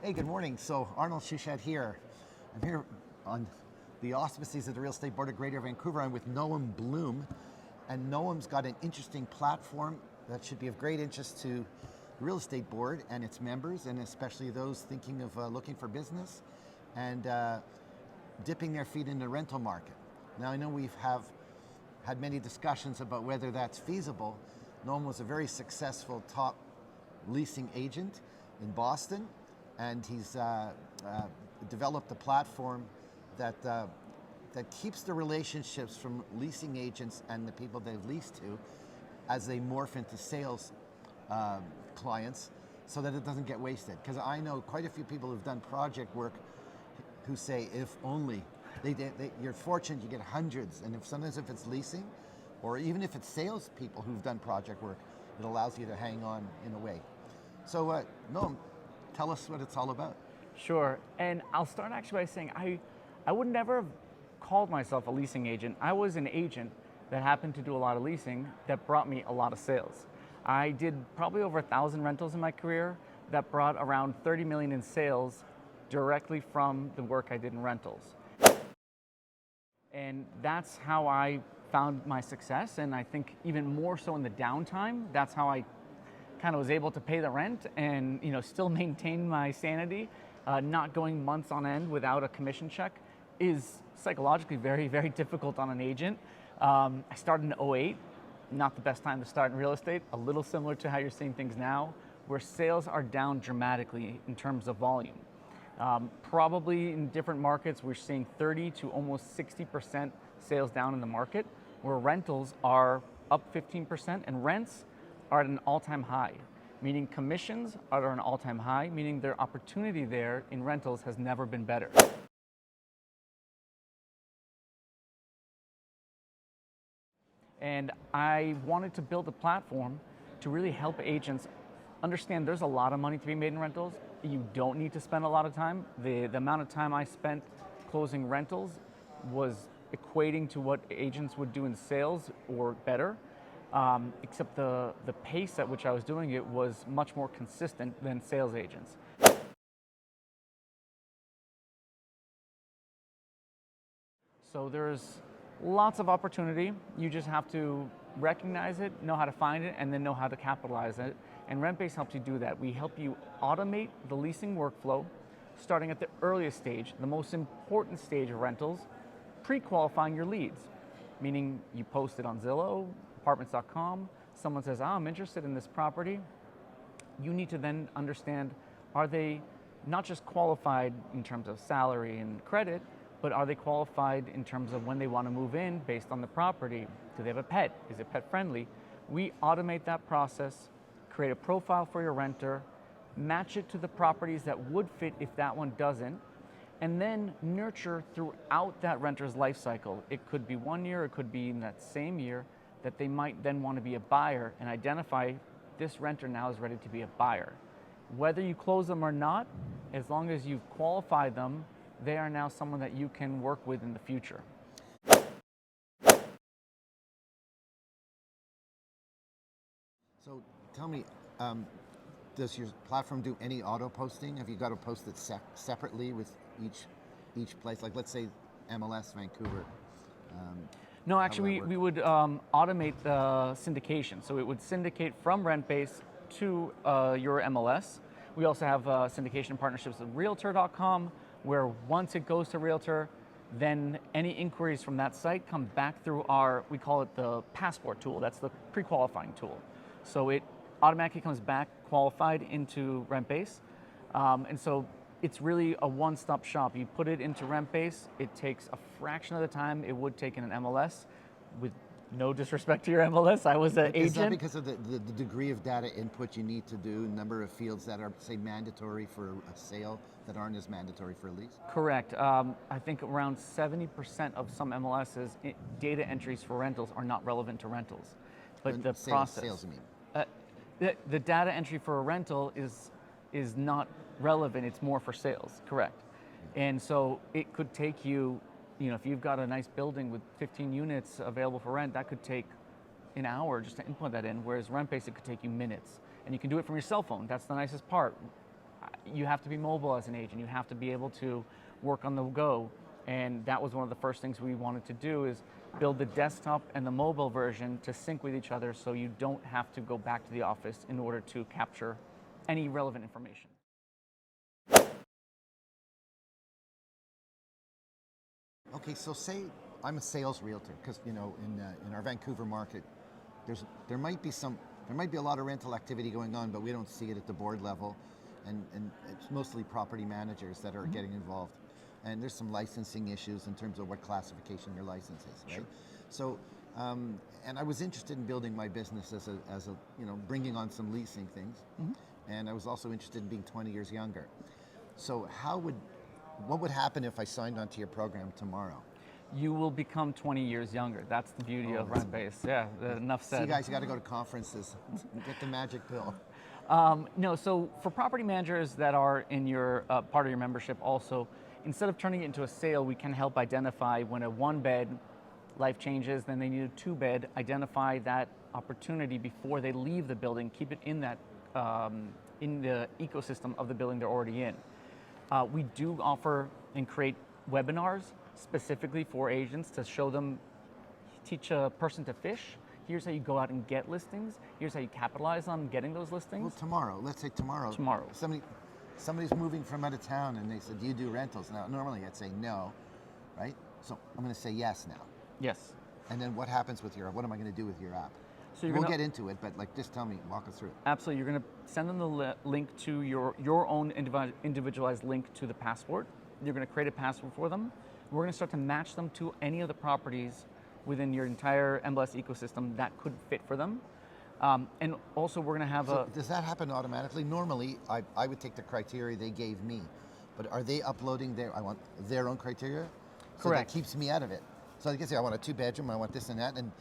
Hey, good morning. So Arnold Shushat here. I'm here on the auspices of the Real Estate Board of Greater Vancouver. I'm with Noaam Blum, and Noam's got an interesting platform that should be of great interest to the Real Estate Board and its members, and especially those thinking of looking for business and dipping their feet in the rental market. Now I know we've had many discussions about whether that's feasible. Noam was a very successful top leasing agent in Boston, and he's developed a platform that keeps the relationships from leasing agents and the people they've leased to as they morph into sales clients, so that it doesn't get wasted. Because I know quite a few people who've done project work who say, if only, you're fortunate you get hundreds, and sometimes if it's leasing, or even if it's sales people who've done project work, it allows you to hang on in a way. So Noam, tell us what it's all about. Sure, and I'll start actually by saying I would never have called myself a leasing agent. I was an agent that happened to do a lot of leasing that brought me a lot of sales. I did probably over 1,000 rentals in my career that brought around 30 million in sales directly from the work I did in rentals. And that's how I found my success, and I think even more so in the downtime, that's how I kind of was able to pay the rent and still maintain my sanity. Not going months on end without a commission check is psychologically very, very difficult on an agent. I started in 2008, not the best time to start in real estate, a little similar to how you're seeing things now, where sales are down dramatically in terms of volume. Probably in different markets, we're seeing 30 to almost 60% sales down in the market, where rentals are up 15% and rents are at an all-time high, meaning commissions are at an all-time high, meaning their opportunity there in rentals has never been better. And I wanted to build a platform to really help agents understand there's a lot of money to be made in rentals. You don't need to spend a lot of time. The amount of time I spent closing rentals was equating to what agents would do in sales or better. Except the pace at which I was doing it was much more consistent than sales agents. So there's lots of opportunity. You just have to recognize it, know how to find it, and then know how to capitalize it. And RentBase helps you do that. We help you automate the leasing workflow, starting at the earliest stage, the most important stage of rentals, pre-qualifying your leads, meaning you post it on Zillow, apartments.com, someone says, I'm interested in this property. You need to then understand, are they not just qualified in terms of salary and credit, but are they qualified in terms of when they want to move in based on the property? Do they have a pet? Is it pet friendly? We automate that process, create a profile for your renter, match it to the properties that would fit if that one doesn't, and then nurture throughout that renter's life cycle. It could be 1 year, it could be in that same year, that they might then want to be a buyer and identify this renter now is ready to be a buyer. Whether you close them or not, as long as you've qualified them, they are now someone that you can work with in the future. So tell me, does your platform do any auto posting? Have you got to post it separately with each place? Like let's say MLS Vancouver. No, actually, we would automate the syndication. So it would syndicate from RentBase to your MLS. We also have syndication partnerships with Realtor.com, where once it goes to Realtor, then any inquiries from that site come back through we call it the passport tool. That's the pre-qualifying tool. So it automatically comes back qualified into RentBase. And so it's really a one-stop shop. You put it into RentBase, it takes a fraction of the time it would take in an MLS. With no disrespect to your MLS, I was an agent. Is that because of the degree of data input you need to do, number of fields that are, say, mandatory for a sale that aren't as mandatory for a lease? Correct. I think around 70% of some MLSs, data entries for rentals are not relevant to rentals. But the process. Sales, you mean? The data entry for a rental is not relevant, it's more for sales, correct. And so it could take you, if you've got a nice building with 15 units available for rent, that could take an hour just to input that in, whereas RentBase, it could take you minutes. And you can do it from your cell phone. That's the nicest part. you have to be mobile as an agent. You have to be able to work on the go. And that was one of the first things we wanted to do, is build the desktop and the mobile version to sync with each other, so you don't have to go back to the office in order to capture any relevant information. Okay, so say I'm a sales realtor, because in our Vancouver market, there might be a lot of rental activity going on, but we don't see it at the board level, and it's mostly property managers that are getting involved, and there's some licensing issues in terms of what classification your license is, right? Sure. So, and I was interested in building my business as a bringing on some leasing things, and I was also interested in being 20 years younger. So what would happen if I signed onto your program tomorrow? You will become 20 years younger. That's the beauty of RentBase. Yeah, enough said. So you guys, you got to go to conferences, get the magic pill. No, so for property managers that are in your part of your membership also, instead of turning it into a sale, we can help identify when a 1-bed life changes, then they need a 2-bed, identify that opportunity before they leave the building, keep it in that in the ecosystem of the building they're already in. We do offer and create webinars specifically for agents to show them, teach a person to fish. Here's how you go out and get listings. Here's how you capitalize on getting those listings. Well, tomorrow, let's say tomorrow. Tomorrow. Somebody's moving from out of town and they said, do you do rentals? Now, normally I'd say no, right? So I'm going to say yes now. Yes. And then what happens with what am I going to do with your app? So we'll get into it, but just tell me, walk us through it. Absolutely, you're going to send them the link to your own individualized link to the passport. You're going to create a password for them. We're going to start to match them to any of the properties within your entire MLS ecosystem that could fit for them. And also we're going to have Does that happen automatically? Normally, I would take the criteria they gave me, but are they uploading their own criteria? Correct. So that keeps me out of it. So I can say I want a 2-bedroom, I want this and that, and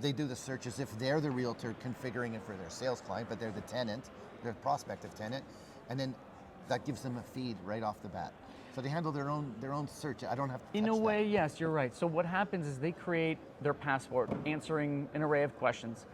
they do the search as if they're the realtor configuring it for their sales client, but they're the tenant, their prospective tenant, and then that gives them a feed right off the bat. So they handle their own search. I don't have to In a way, yes, you're right. So what happens is they create their passport, answering an array of questions.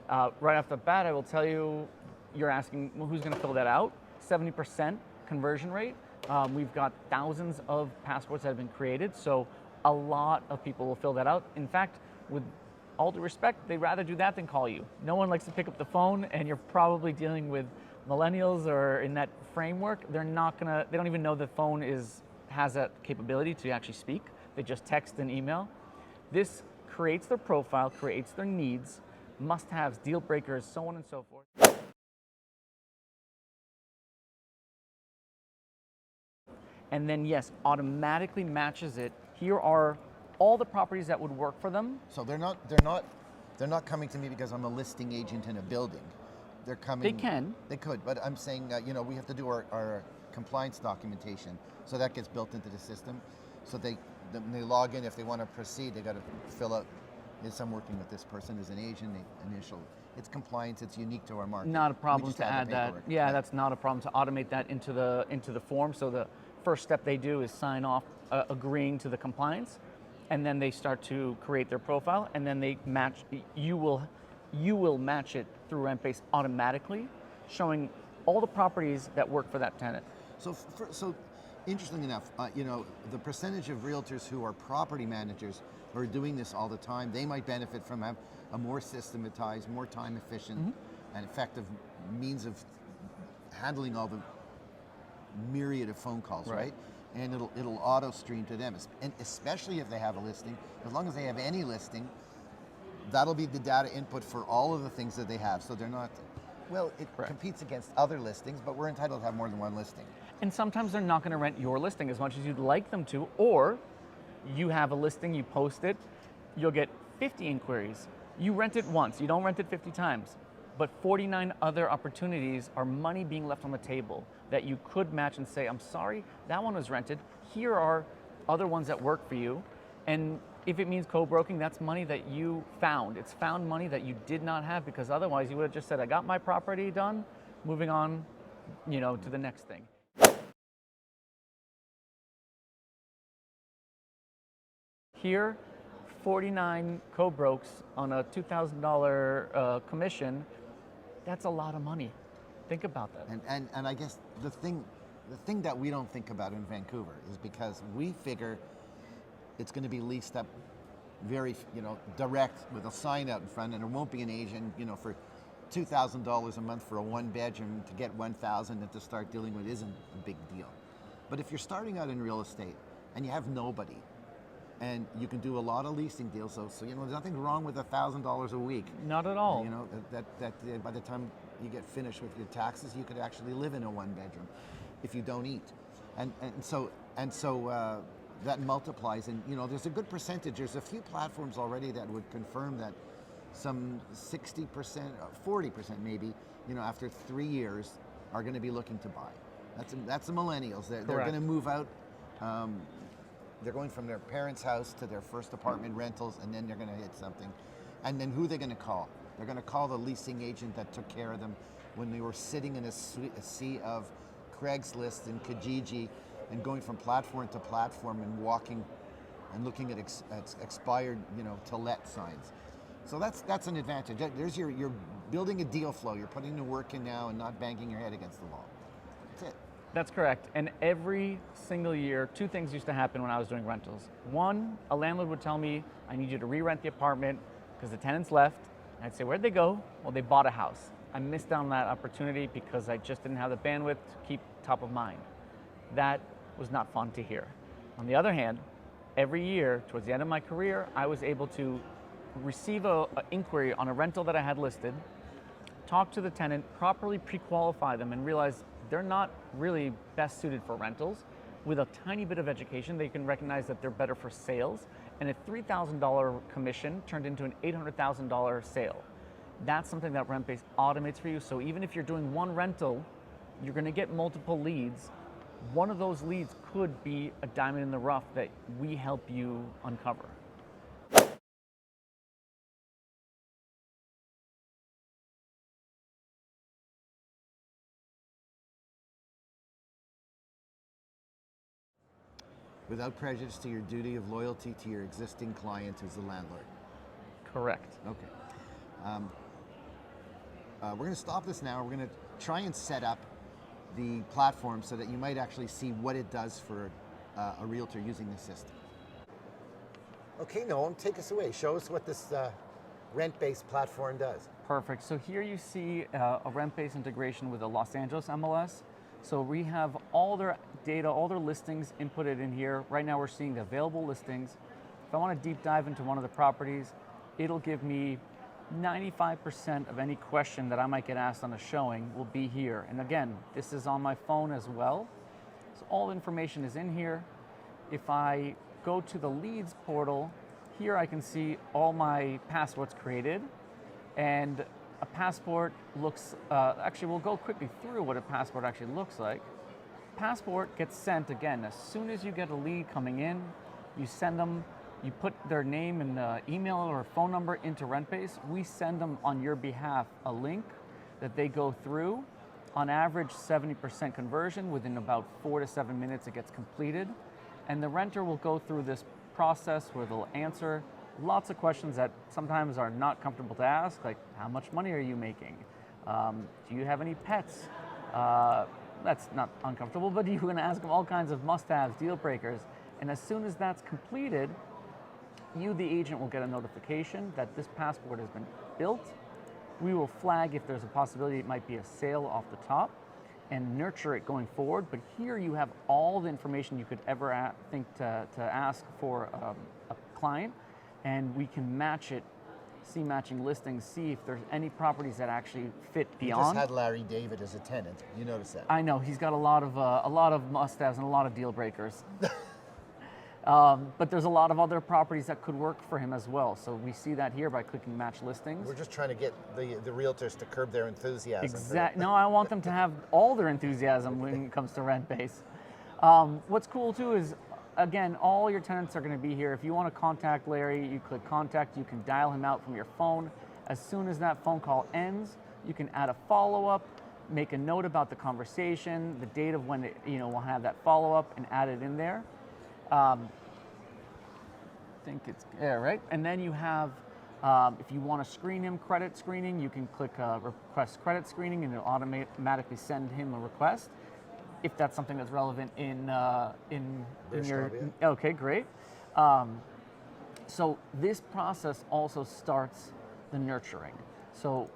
Right off the bat, I will tell you, you're asking, well, who's going to fill that out? 70% conversion rate. We've got thousands of passports that have been created, so a lot of people will fill that out. In fact, with all due respect, they'd rather do that than call you. No one likes to pick up the phone, and you're probably dealing with millennials or in that framework. They don't even know the phone has that capability to actually speak. They just text and email. This creates their profile, creates their needs, must-haves, deal breakers, so on and so forth. And then yes, automatically matches it. Here are all the properties that would work for them. So they're not coming to me because I'm a listing agent in a building. They're coming. They can. They could, but I'm saying we have to do our compliance documentation, so that gets built into the system. So when they log in, if they want to proceed, they got to fill out. Yes, I'm working with this person as an agent. Initial. It's compliance. It's unique to our market. Not a problem to add that. Yeah, that's not a problem to automate that into the form. So the first step they do is sign off, agreeing to the compliance, and then they start to create their profile, and then they match. You will match it through RentBase automatically, showing all the properties that work for that tenant. So interesting enough, the percentage of realtors who are property managers who are doing this all the time, they might benefit from a more systematized, more time efficient, and effective means of handling all the myriad of phone calls, right? And it'll auto stream to them, and especially if they have a listing. As long as they have any listing, that'll be the data input for all of the things that they have. So they're not, it competes against other listings, but we're entitled to have more than one listing. And sometimes they're not going to rent your listing as much as you'd like them to, or you have a listing, you post it, you'll get 50 inquiries. You rent it once, you don't rent it 50 times, but 49 other opportunities are money being left on the table that you could match and say, I'm sorry, that one was rented. Here are other ones that work for you. And if it means co-broking, that's money that you found. It's found money that you did not have, because otherwise you would have just said, I got my property done, moving on, to the next thing. Here, 49 co-brokes on a $2,000 commission, that's a lot of money. Think about that. And I guess the thing the thing that we don't think about in Vancouver is because we figure it's going to be leased up very, direct with a sign out in front, and there won't be an agent, for $2,000 a month for a one bedroom to get 1,000 and to start dealing with isn't a big deal. But if you're starting out in real estate and you have nobody, and you can do a lot of leasing deals, so there's nothing wrong with $1,000 a week. Not at all. That by the time you get finished with your taxes, you could actually live in a one bedroom if you don't eat, and so that multiplies. And there's a good percentage. There's a few platforms already that would confirm that some 60%, 40% maybe, after 3 years, are going to be looking to buy. That's the millennials. They're going to move out. They're going from their parents' house to their first apartment rentals, and then they're going to hit something. And then who are they going to call? They're going to call the leasing agent that took care of them when they were sitting in a sea of Craigslist and Kijiji and going from platform to platform and walking and looking at expired, to let signs. So that's an advantage. There's you're building a deal flow. You're putting the work in now and not banging your head against the wall. That's it. That's correct. And every single year, two things used to happen when I was doing rentals. One, a landlord would tell me, I need you to re-rent the apartment because the tenants left. And I'd say, where'd they go? Well, they bought a house. I missed out on that opportunity because I just didn't have the bandwidth to keep top of mind. That was not fun to hear. On the other hand, every year, towards the end of my career, I was able to receive an inquiry on a rental that I had listed, talk to the tenant, properly pre-qualify them, and realize they're not really best suited for rentals. With a tiny bit of education, they can recognize that they're better for sales, and a $3,000 commission turned into an $800,000 sale. That's something that RentBase automates for you. So even if you're doing one rental, you're going to get multiple leads. One of those leads could be a diamond in the rough that we help you uncover. Without prejudice to your duty of loyalty to your existing client who's the landlord. Correct. Okay. We're going to stop this now. We're going to try and set up the platform so that you might actually see what it does for a realtor using the system. Okay, Noam, take us away. Show us what this RentBase platform does. Perfect. So here you see a RentBase integration with the Los Angeles MLS. So we have all their data, all their listings inputted in here. Right now we're seeing the available listings. If I want to deep dive into one of the properties, it'll give me 95% of any question that I might get asked on a showing will be here. And again, this is on my phone as well. So all the information is in here. If I go to the leads portal, here I can see all my passports created. And a passport looks, actually we'll go quickly through what a passport actually looks like. Passport gets sent, again, as soon as you get a lead coming in, you send them, you put their name and email or phone number into RentBase. We send them on your behalf a link that they go through. On average, 70% conversion. Within about 4 to 7 minutes, it gets completed. And the renter will go through this process where they'll answer lots of questions that sometimes are not comfortable to ask, like how much money are you making? Do you have any pets? That's not uncomfortable, but you're going to ask them all kinds of must-haves, deal breakers. And as soon as that's completed, you, the agent, will get a notification that this passport has been built. We will flag if there's a possibility it might be a sale off the top and nurture it going forward. But here you have all the information you could ever think to ask for a client, and we can match it, see matching listings, see if there's any properties that actually fit beyond. You just had Larry David as a tenant. You noticed that? I know, he's got a lot of must-haves and a lot of deal breakers. But there's a lot of other properties that could work for him as well. So we see that here by clicking match listings. We're just trying to get the realtors to curb their enthusiasm. Exactly. No, I want them to have all their enthusiasm when it comes to RentBase. What's cool too is, again, all your tenants are going to be here. If you want to contact Larry, you click contact. You can dial him out from your phone. As soon as that phone call ends, you can add a follow-up, make a note about the conversation, the date of when we'll have that follow-up, and add it in there. I think it's there, right? And then you have, if you want to screen him, credit screening, you can click request credit screening and it'll automatically send him a request. if that's something that's relevant in British your. Columbia. Okay, great. So this process also starts the nurturing. So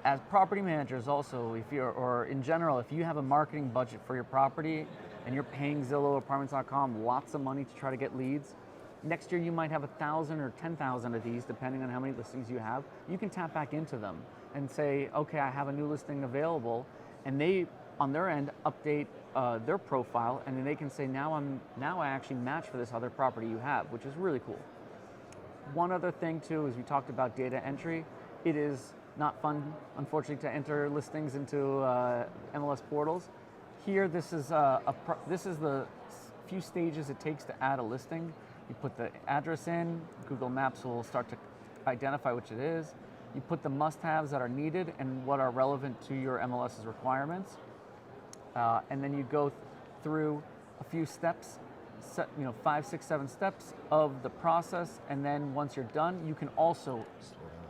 as property managers also, if you're, or in general, if you have a marketing budget for your property and you're paying Zillow, Apartments.com lots of money to try to get leads, next year you might have 1,000 or 10,000 of these, depending on how many listings you have. You can tap back into them and say, okay, I have a new listing available, and they, on their end, update their profile, and then they can say, now I actually match for this other property you have, which is really cool. One other thing too is we talked about data entry. It is not fun, unfortunately, to enter listings into MLS portals. Here, this is the few stages it takes to add a listing. You put the address in, Google Maps will start to identify which it is. You put the must-haves that are needed and what are relevant to your MLS's requirements. And then you go through a few steps, 5, 6, 7 steps of the process. And then once you're done, you can also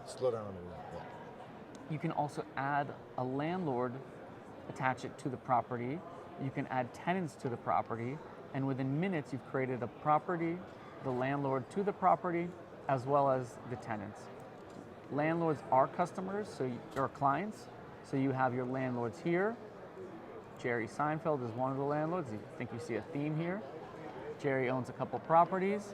Slow down on the wheel. Yeah. You can also add a landlord, attach it to the property. You can add tenants to the property, and within minutes you've created a property, the landlord to the property, as well as the tenants. Landlords are customers, or clients, so you have your landlords here. Jerry Seinfeld is one of the landlords. I think you see a theme here. Jerry owns a couple properties.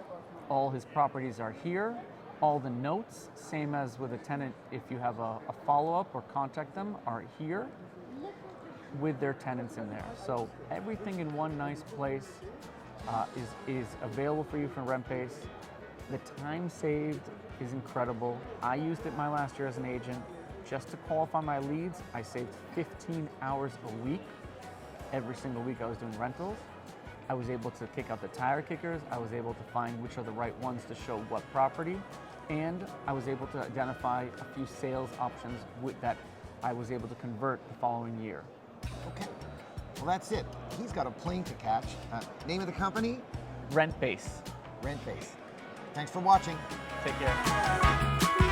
All his properties are here. All the notes, same as with a tenant, if you have a follow-up or contact them, are here with their tenants in there. So everything in one nice place is available for you from RentBase. The time saved is incredible. I used it my last year as an agent. Just to qualify my leads, I saved 15 hours a week. Every single week I was doing rentals. I was able to kick out the tire kickers. I was able to find which are the right ones to show what property. And I was able to identify a few sales options that I was able to convert the following year. Okay. Well, that's it. He's got a plane to catch. Name of the company? RentBase. RentBase. Thanks for watching. Take care.